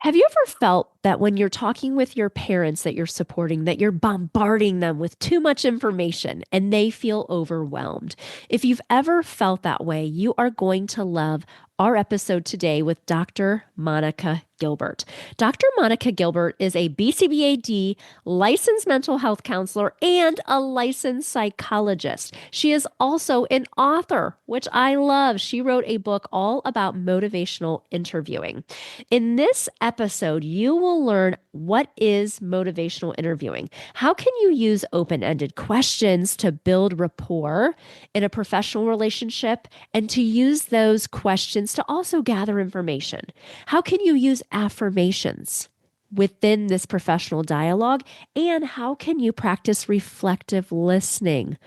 Have you ever felt that when you're talking with your parents that you're supporting, that you're bombarding them with too much information and they feel overwhelmed? If you've ever felt that way, you are going to love our episode today with Dr. Monica Gilbert. Dr. Monica Gilbert is a BCBAD licensed mental health counselor and a licensed psychologist. She is also an author, which I love. She wrote a book all about motivational interviewing. In this episode, you will learn what is motivational interviewing. How can you use open-ended questions to build rapport in a professional relationship and to use those questions to also gather information? How can you use affirmations within this professional dialogue? And how can you practice reflective listening?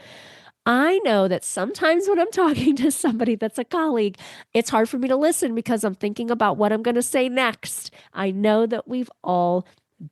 I know that sometimes when I'm talking to somebody that's a colleague, it's hard for me to listen because I'm thinking about what I'm going to say next. I know that we've all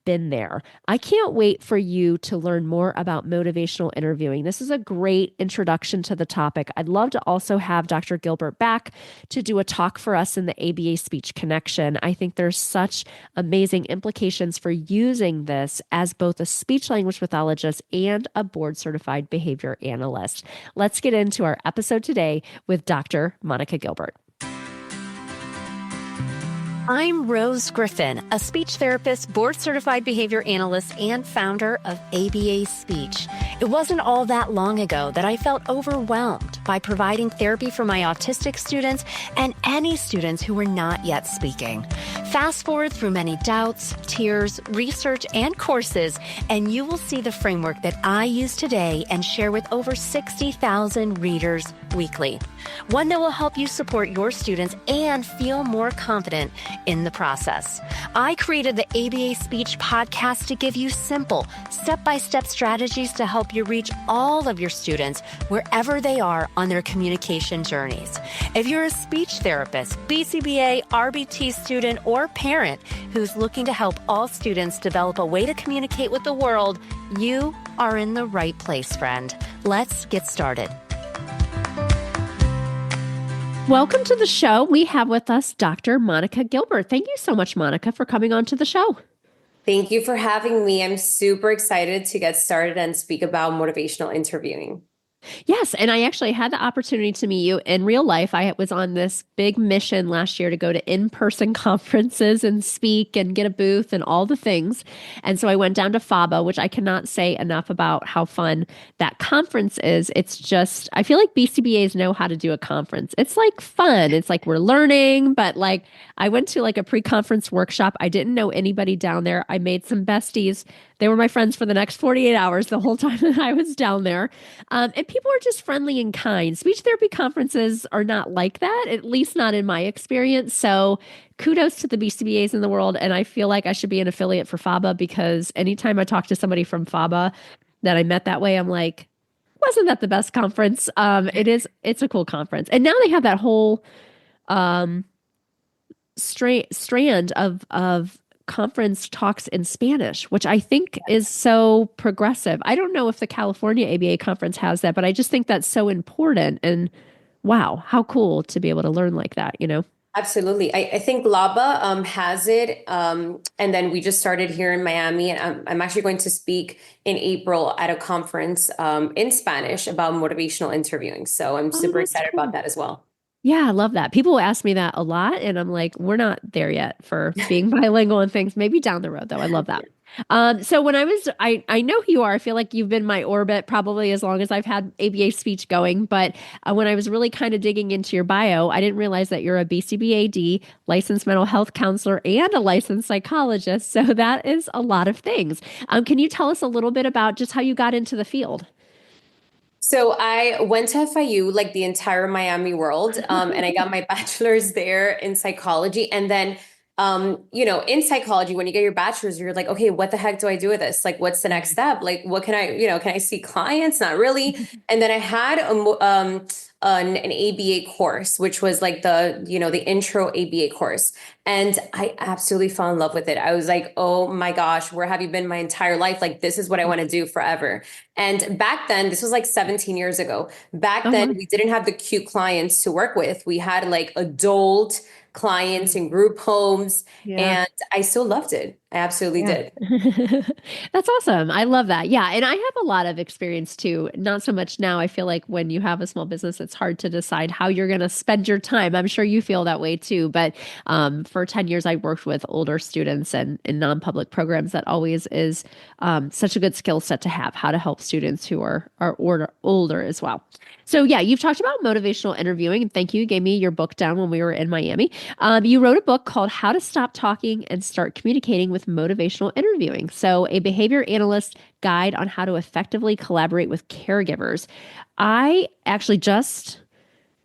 been there. I can't wait for you to learn more about motivational interviewing. This is a great introduction to the topic. I'd love to also have Dr. Gilbert back to do a talk for us in the ABA Speech Connection. I think there's such amazing implications for using this as both a speech language pathologist and a board certified behavior analyst. Let's get into our episode today with Dr. Monica Gilbert. I'm Rose Griffin, a speech therapist, board certified behavior analyst, and founder of ABA Speech. It wasn't all that long ago that I felt overwhelmed by providing therapy for my autistic students and any students who were not yet speaking. Fast forward through many doubts, tears, research, and courses, and you will see the framework that I use today and share with over 60,000 readers weekly. One that will help you support your students and feel more confident in the process. I created the ABA Speech podcast to give you simple, step-by-step strategies to help you reach all of your students wherever they are on their communication journeys. If you're a speech therapist, BCBA, RBT student, or parent who's looking to help all students develop a way to communicate with the world, you are in the right place, friend. Let's get started. Welcome to the show. We have with us Dr. Monica Gilbert. Thank you so much, Monica, for coming on to the show. Thank you for having me. I'm super excited to get started and speak about motivational interviewing. Yes, and I actually had the opportunity to meet you in real life. I was on this big mission last year to go to in-person conferences and speak and get a booth and all the things. And so I went down to FABA, which I cannot say enough about how fun that conference is. It's just, I feel like BCBAs know how to do a conference. It's like fun. It's like we're learning, but like I went to like a pre-conference workshop. I didn't know anybody down there. I made some besties. They were my friends for the next 48 hours the whole time that I was down there. And people are just friendly and kind. Speech therapy conferences are not like that, at least not in my experience. So kudos to the BCBAs in the world. And I feel like I should be an affiliate for FABA because anytime I talk to somebody from FABA that I met that way, I'm like, wasn't that the best conference? It's a cool conference. And now they have that whole strand of conference talks in Spanish, which I think is so progressive. I don't know if the California ABA conference has that, but I just think that's so important. And wow, how cool to be able to learn like that, you know? Absolutely. I think LABA has it. And then we just started here in Miami. And I'm actually going to speak in April at a conference in Spanish about motivational interviewing. So I'm super excited about that as well. Yeah, I love that. People ask me that a lot, and I'm like, we're not there yet for being bilingual and things. Maybe down the road, though. I love that. So when I know who you are. I feel like you've been my orbit probably as long as I've had ABA speech going. But when I was really kind of digging into your bio, I didn't realize that you're a BCBAD licensed mental health counselor and a licensed psychologist. So that is a lot of things. Can you tell us a little bit about just how you got into the field? So I went to FIU, like the entire Miami world, and I got my bachelor's there in psychology. And then, in psychology, when you get your bachelor's, you're like, okay, what the heck do I do with this? Like, what's the next step? Like, what can can I see clients? Not really. And then I had an ABA course, which was like the intro ABA course. And I absolutely fell in love with it. I was like, oh my gosh, where have you been my entire life? Like, this is what I want to do forever. And back then, this was like 17 years ago. Back then, we didn't have the cute clients to work with. We had like adult clients in group homes, Yeah. and I still loved it. I absolutely Yeah. did. That's awesome. I love that. Yeah. And I have a lot of experience too. Not so much now. I feel like when you have a small business, it's hard to decide how you're going to spend your time. I'm sure you feel that way too. But for 10 years, I worked with older students and in non-public programs. That always is such a good skill set to have, how to help students who are older as well. So yeah, you've talked about motivational interviewing, and thank you. You gave me your book down when we were in Miami. You wrote a book called How to Stop Talking and Start Communicating with Motivational Interviewing. So, a behavior analyst guide on how to effectively collaborate with caregivers. I actually just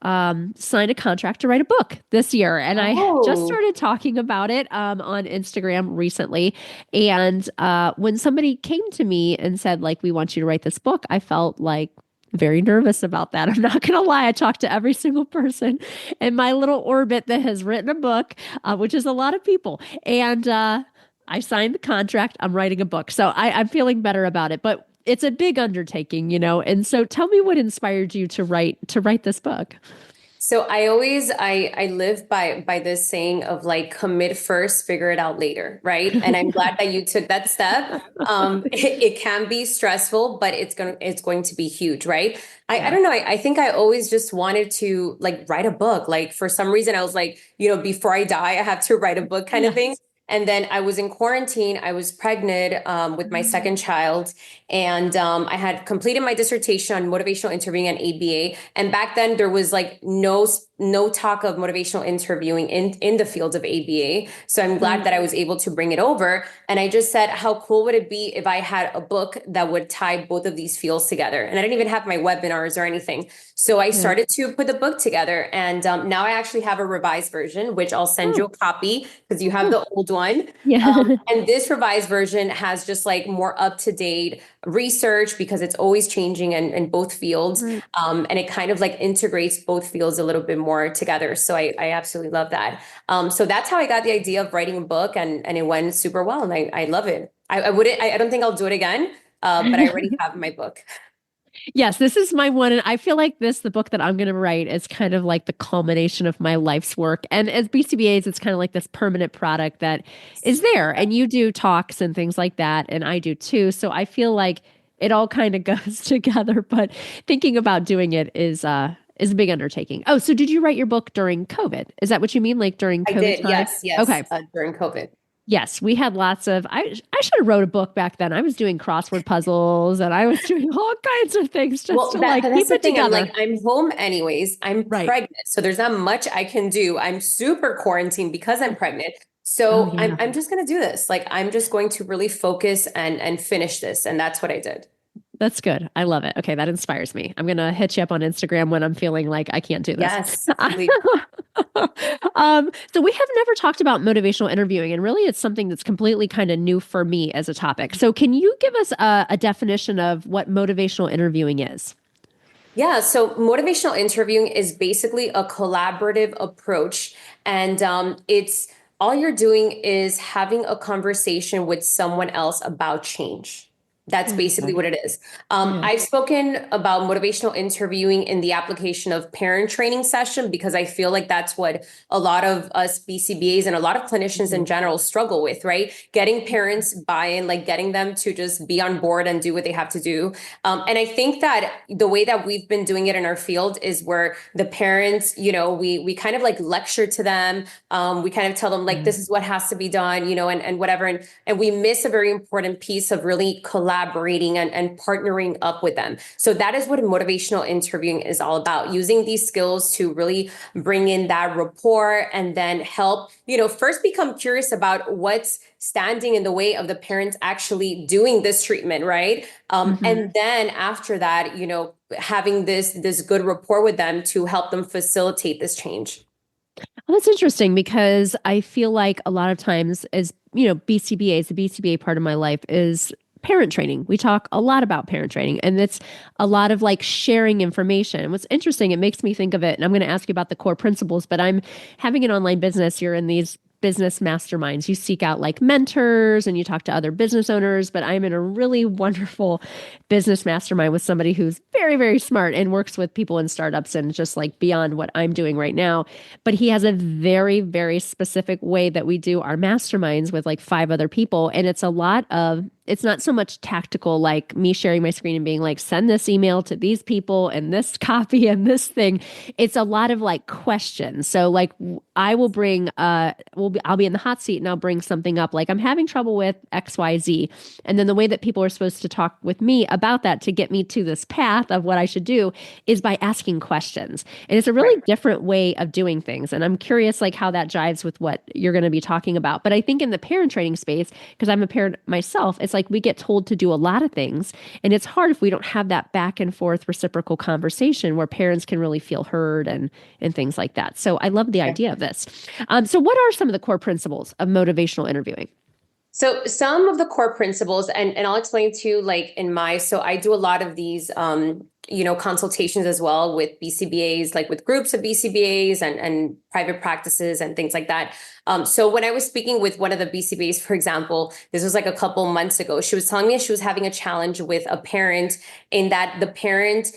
signed a contract to write a book this year, and I just Oh. started talking about it on Instagram recently. And when somebody came to me and said, like, we want you to write this book, I felt like very nervous about that. I'm not going to lie. I talked to every single person in my little orbit that has written a book, which is a lot of people. And I signed the contract. I'm writing a book. So I'm feeling better about it. But it's a big undertaking, you know. And so tell me what inspired you to write this book. So I live by this saying of like commit first, figure it out later, right? And I'm glad that you took that step. It can be stressful, but it's going to be huge, right? I Yeah. don't know. I think I always just wanted to like write a book. Like for some reason, I was like, before I die, I have to write a book kind of thing. Yes. And then I was in quarantine. I was pregnant with my second child, and I had completed my dissertation on motivational interviewing and ABA. And back then, there was like no talk of motivational interviewing in the field of ABA. So I'm glad Right. that I was able to bring it over. And I just said, how cool would it be if I had a book that would tie both of these fields together? And I didn't even have my webinars or anything. So I Yeah. started to put the book together. And now I actually have a revised version, which I'll send you Oh, a copy because you have oh, the old one. yeah. And this revised version has just like more up to date research because it's always changing in both fields. Right. And it kind of like integrates both fields a little bit more together. So I absolutely love that. So that's how I got the idea of writing a book, and it went super well. And I love it. I wouldn't, I don't think I'll do it again. But I already have my book. Yes, this is my one. And I feel like the book that I'm going to write is kind of like the culmination of my life's work. And as BCBAs, it's kind of like this permanent product that is there. And you do talks and things like that. And I do too. So I feel like it all kind of goes together. But thinking about doing it is a big undertaking. Oh, so did you write your book during COVID? Is that what you mean? Like during I COVID did. time? Yes, yes. Okay. During COVID. Yes, we had lots of I should have wrote a book back then. I was doing crossword puzzles and I was doing all kinds of things just Well, to that like that's keep the it thing. I'm together. like, I'm home anyways. I'm Right. pregnant, so there's not much I can do. I'm super quarantined because I'm pregnant. Oh So I'm yeah. I'm just gonna do this. Like I'm just going to really focus and finish this, and that's what I did. That's good. I love it. Okay, that inspires me. I'm gonna hit you up on Instagram when I'm feeling like I can't do this. Yes, please. So we have never talked about motivational interviewing, and really it's something that's completely kind of new for me as a topic. So can you give us a definition of what motivational interviewing is? Yeah, so motivational interviewing is basically a collaborative approach, and it's all you're doing is having a conversation with someone else about change. That's basically Okay. what it is. Yeah. I've spoken about motivational interviewing in the application of parent training session because I feel like that's what a lot of us BCBAs and a lot of clinicians in Mhm. general struggle with, right? Getting parents buy-in, like getting them to just be on board and do what they have to do. And I think that the way that we've been doing it in our field is where the parents, we kind of like lecture to them. We kind of tell them like Yeah. this is what has to be done, and whatever. And we miss a very important piece of really collaborating and partnering up with them. So that is what motivational interviewing is all about, using these skills to really bring in that rapport and then help, first become curious about what's standing in the way of the parents actually doing this treatment, right? Mhm. And then after that, having this good rapport with them to help them facilitate this change. Well, that's interesting because I feel like a lot of times, as you know, BCBAs, the BCBA part of my life is parent training. We talk a lot about parent training, and it's a lot of like sharing information. And what's interesting, it makes me think of it, and I'm going to ask you about the core principles, but I'm having an online business. You're in these business masterminds. You seek out like mentors and you talk to other business owners, but I'm in a really wonderful business mastermind with somebody who's very, very smart and works with people in startups and just like beyond what I'm doing right now. But he has a very, very specific way that we do our masterminds with like five other people. And it's not so much tactical, like me sharing my screen and being like, send this email to these people and this copy and this thing. It's a lot of like questions. So like I will bring I'll be in the hot seat and I'll bring something up like I'm having trouble with XYZ. And then the way that people are supposed to talk with me about that to get me to this path of what I should do is by asking questions. And it's a really different way of doing things. And I'm curious like how that jives with what you're going to be talking about. But I think in the parent training space, because I'm a parent myself, it's like we get told to do a lot of things. And it's hard if we don't have that back and forth reciprocal conversation where parents can really feel heard and things like that. So I love the idea of this. So what are some of the core principles of motivational interviewing? So some of the core principles, and I'll explain to you like so I do a lot of these, consultations as well with BCBAs, like with groups of BCBAs and private practices and things like that. So when I was speaking with one of the BCBAs, for example, this was like a couple months ago, she was telling me she was having a challenge with a parent in that the parent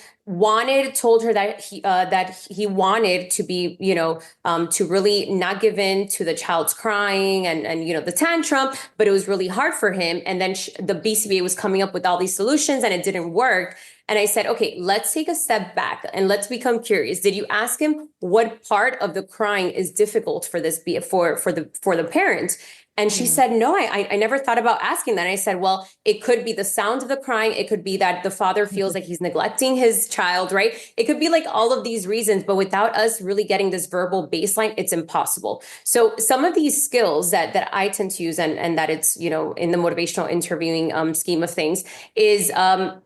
told her that he wanted to be, to really not give in to the child's crying and the tantrum, but it was really hard for him. And then the BCBA was coming up with all these solutions and it didn't work. And I said, okay, let's take a step back and let's become curious. Did you ask him what part of the crying is difficult for the parent? And she said, no, I never thought about asking that. And I said, well, it could be the sound of the crying. It could be that the father feels like he's neglecting his child, right? It could be like all of these reasons, but without us really getting this verbal baseline, it's impossible. So some of these skills that I tend to use and that it's, in the motivational interviewing scheme of things is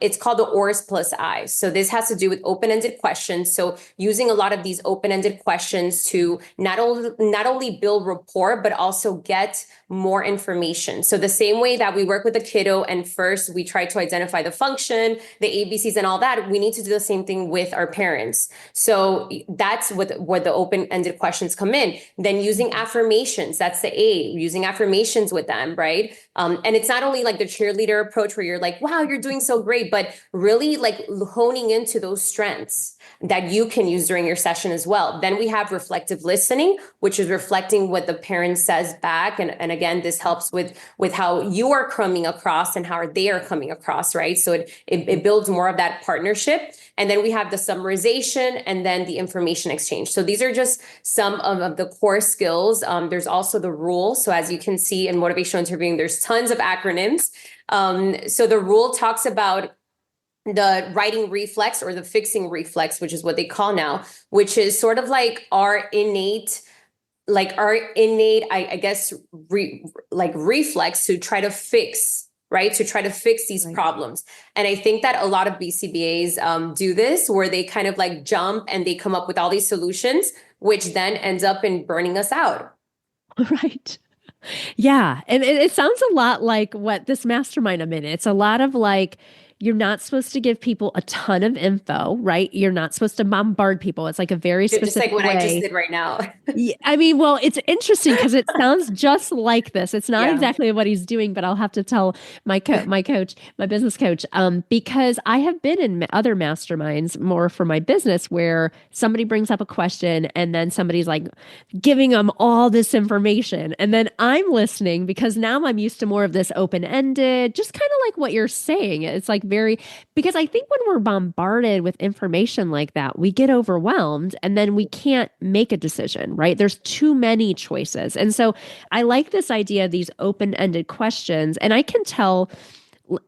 it's called the OARS I. So this has to do with open-ended questions. So using a lot of these open-ended questions to not only build rapport, but also get more information. So the same way that we work with a kiddo and first we try to identify the function, the ABCs and all that, we need to do the same thing with our parents. So that's where the open-ended questions come in. Then using affirmations, that's the A, using affirmations with them, right? And it's not only like the cheerleader approach where you're like, wow, you're doing so great, but really like honing into those strengths that you can use during your session as well. Then we have reflective listening, which is reflecting what the parent says back. And again, this helps with how you are coming across and how they are coming across, right? So it builds more of that partnership. And then we have the summarization and then the information exchange. So these are just some of the core skills. There's also the rule. So as you can see in motivational interviewing, there's tons of acronyms. So the rule talks about the writing reflex or the fixing reflex, which is what they call now, which is sort of like our innate, I guess, reflex to try to fix, right? To try to fix these problems. And I think that a lot of BCBAs do this where they kind of like jump and they come up with all these solutions, which then ends up in burning us out. Right. Yeah. And it sounds a lot like what this mastermind I'm in. It's a lot of like, you're not supposed to give people a ton of info, right? You're not supposed to bombard people. It's like a very specific just like what way. I just did right now. Yeah, I mean, well, it's interesting because it sounds just like this. It's not Yeah. exactly what he's doing, but I'll have to tell my coach, my business coach, because I have been in other masterminds more for my business where somebody brings up a question and then somebody's like giving them all this information, and then I'm listening because now I'm used to more of this open-ended, just kind of like what you're saying. It's like because I think when we're bombarded with information like that, we get overwhelmed and then we can't make a decision, right? There's too many choices. And so I like this idea of these open-ended questions. And I can tell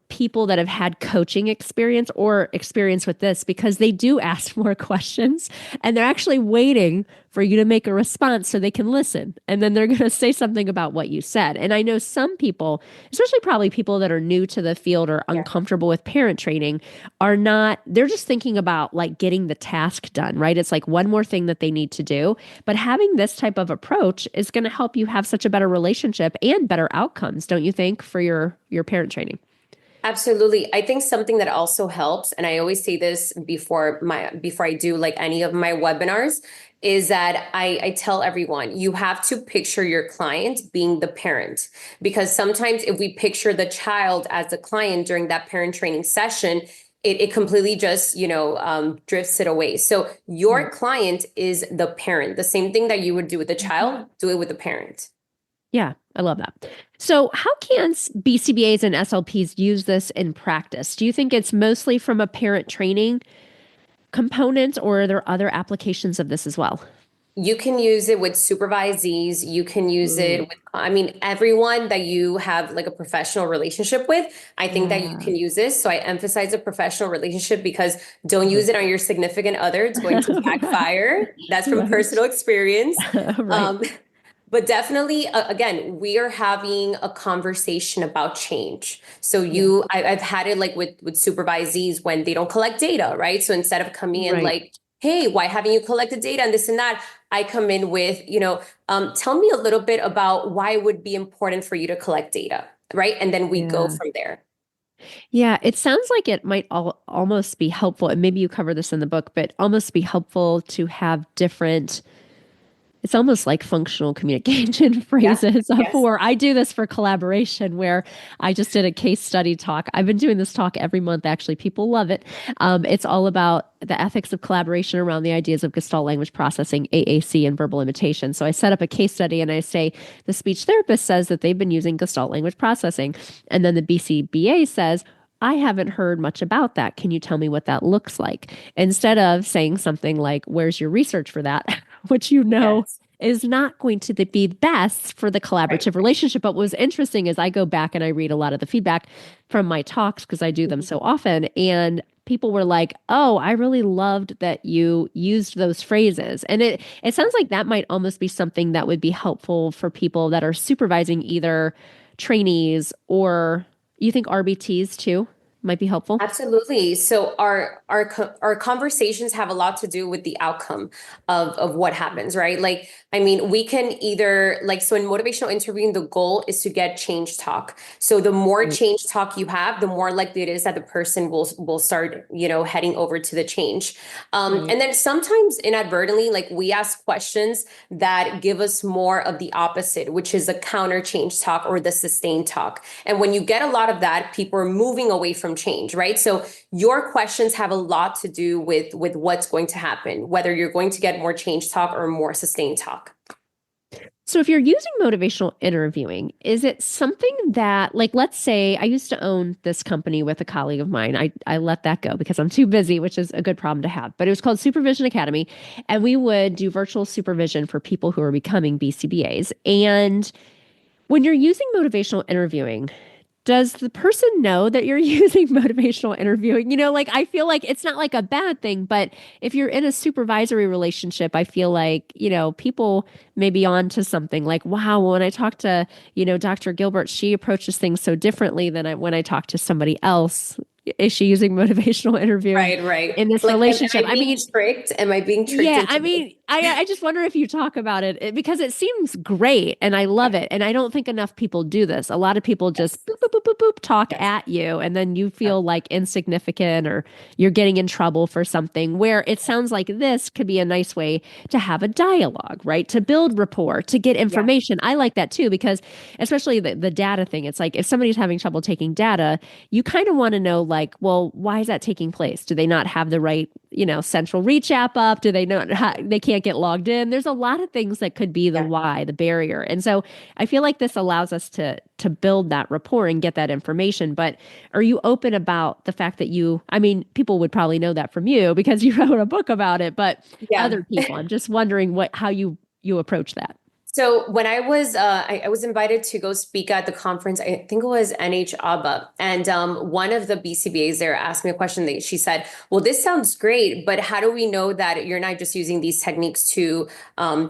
people that have had coaching experience or experience with this because they do ask more questions and they're actually waiting for you to make a response so they can listen. And then they're going to say something about what you said. And I know some people, especially probably people that are new to the field or uncomfortable with parent training, they're just thinking about like getting the task done, right? It's like one more thing that they need to do. But having this type of approach is going to help you have such a better relationship and better outcomes, don't you think, for your parent training? Absolutely. I think something that also helps, and I always say this before I do like any of my webinars, is that I tell everyone you have to picture your client being the parent, because sometimes if we picture the child as the client during that parent training session, it completely just, drifts it away. So your Right. client is the parent. The same thing that you would do with the Mhm. child, do it with the parent. Yeah, I love that. So, how can BCBAs and SLPs use this in practice? Do you think it's mostly from a parent training component, or are there other applications of this as well? You can use it with supervisees. You can use it Mm, with, I mean, everyone that you have like a professional relationship with. I think that you yeah. can use this. So I emphasize a professional relationship, because don't use it on your significant other. It's going to Right. backfire. That's from Right. personal experience. Right. Um, but definitely, again, we are having a conversation about change. So Yeah. I've had it like with supervisees when they don't collect data, right? So instead of coming in Right. like, hey, why haven't you collected data and this and that? I come in with, tell me a little bit about why it would be important for you to collect data, right? And then we go Yeah. from there. Yeah, it sounds like it might almost be helpful, and maybe you cover this in the book, but almost be helpful to have different. It's almost like functional communication Yeah. phrases Yes. for, I do this for collaboration where I just did a case study talk. I've been doing this talk every month, actually. People love it. It's all about the ethics of collaboration around the ideas of Gestalt language processing, AAC, and verbal imitation. So I set up a case study and I say, the speech therapist says that they've been using Gestalt language processing. And then the BCBA says, I haven't heard much about that. Can you tell me what that looks like? Instead of saying something like, where's your research for that? Which Yes. is not going to be best for the Right. collaborative relationship. But what was interesting is I go back and I read a lot of the feedback from my talks because I do them so often. And people were like, oh, I really loved that you used those phrases. And it sounds like that might almost be something that would be helpful for people that are supervising either trainees or you think RBTs too might be helpful. Absolutely. So our conversations have a lot to do with the outcome of what happens, right? Like, I mean, we can either like, so in motivational interviewing, the goal is to get change talk. So the more Right. change talk you have, the more likely it is that the person will start, heading over to the change. Right. And then sometimes inadvertently, like we ask questions that give us more of the opposite, which is the counter change talk or the sustained talk. And when you get a lot of that, people are moving away from change, right? So your questions have a lot to do with what's going to happen, whether you're going to get more change talk or more sustained talk. So if you're using motivational interviewing, is it something that, like, let's say I used to own this company with a colleague of mine. I let that go because I'm too busy, which is a good problem to have. But it was called Supervision Academy, and we would do virtual supervision for people who are becoming BCBAs. And when you're using motivational interviewing, does the person know that you're using motivational interviewing? Like I feel like it's not like a bad thing, but if you're in a supervisory relationship, I feel like, people may be on to something like, wow, when I talked to, Dr. Gilbert, she approaches things so differently than when I talk to somebody else. Is she using motivational interviewing Right, right. in this Like, am relationship? I I being mean, tricked? Am I being tricked yeah, into I this? mean, I just wonder if you talk about because it seems great and I love it. And I don't think enough people do this. A lot of people just Yes, boop, boop, boop, boop, boop, talk yes, at you and then you yeah, feel like insignificant or you're getting in trouble for something where it sounds like this could be a nice way to have a dialogue, right? To build rapport, to get yeah, information. I like that too, because especially the data thing, it's like if somebody's having trouble taking data, you kind of want to know like, well, why is that taking place? Do they not have the right central reach app up? Do they not, they can't get logged in? There's a lot of things that could be the yeah. why, the barrier. And so I feel like this allows us to build that rapport and get that information. But are you open about the fact that I mean, people would probably know that from you because you wrote a book about it, but Yeah. other people, I'm just wondering how you approach that. So when I was invited to go speak at the conference. I think it was NH and one of the BCBAs there asked me a question. She said, "Well, this sounds great, but how do we know that you're not just using these techniques to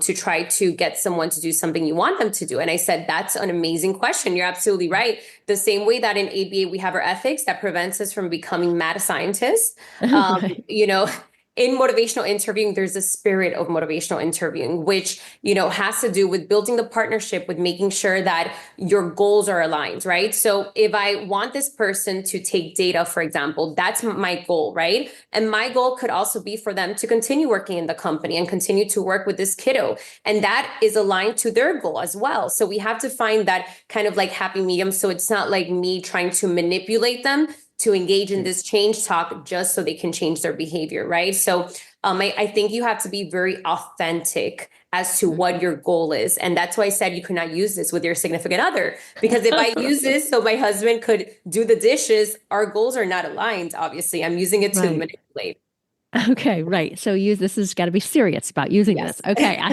try to get someone to do something you want them to do?" And I said, "That's an amazing question. You're absolutely right. The same way that in ABA we have our ethics that prevents us from becoming mad scientists, um, Right. you know." in motivational interviewing, there's a spirit of motivational interviewing, which, has to do with building the partnership, with making sure that your goals are aligned, right? So if I want this person to take data, for example, that's my goal, right? And my goal could also be for them to continue working in the company and continue to work with this kiddo. And that is aligned to their goal as well. So we have to find that kind of like happy medium. So it's not like me trying to manipulate them to engage in this change talk just so they can change their behavior, right? So I think you have to be very authentic as to what your goal is. And that's why I said you could not use this with your significant other. Because if I use this so my husband could do the dishes, our goals are not aligned, obviously. I'm using it to Right. manipulate. Okay, right. So this has got to be serious about using this. Yes. Okay, I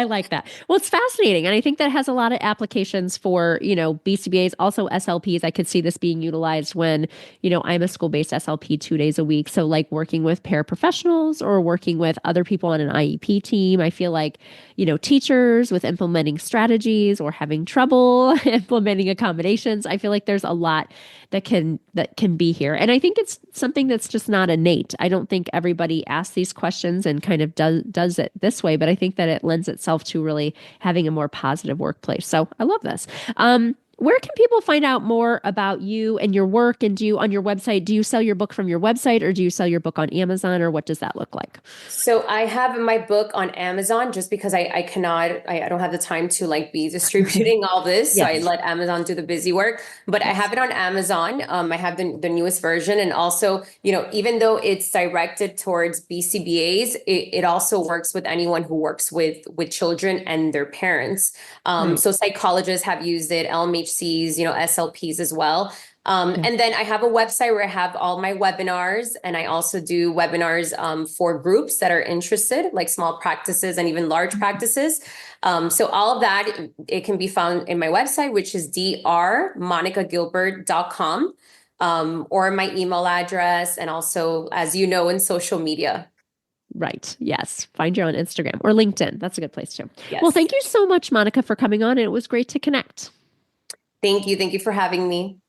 like that. Well, it's fascinating. And I think that has a lot of applications for, BCBAs, also SLPs. I could see this being utilized when, I'm a school-based SLP 2 days a week. So like working with paraprofessionals or working with other people on an IEP team. I feel like, teachers with implementing strategies or having trouble implementing accommodations. I feel like there's a lot that can be here. And I think it's something that's just not innate. I don't think everybody asks these questions and kind of does it this way, but I think that it lends itself to really having a more positive workplace. So I love this. Where can people find out more about you and your work? And on your website, do you sell your book from your website or do you sell your book on Amazon, or what does that look like? So I have my book on Amazon just because I cannot, I don't have the time to like be distributing all this. So I Yes. let Amazon do the busy work, but I have Yes. it on Amazon. I have the newest version. And also, even though it's directed towards BCBAs, it also works with anyone who works with children and their parents. Right. So psychologists have used it, LMHCs, SLPs as well. Yeah. And then I have a website where I have all my webinars, and I also do webinars for groups that are interested, like small practices and even large practices. So all of that, it can be found in my website, which is drmonicagilbert.com, or my email address, and also, as you know, in social media. Right. Yes. Find you on Instagram or LinkedIn. That's a good place too. Well, Yes. thank you so much, Monica, for coming on. It was great to connect. Thank you. Thank you for having me.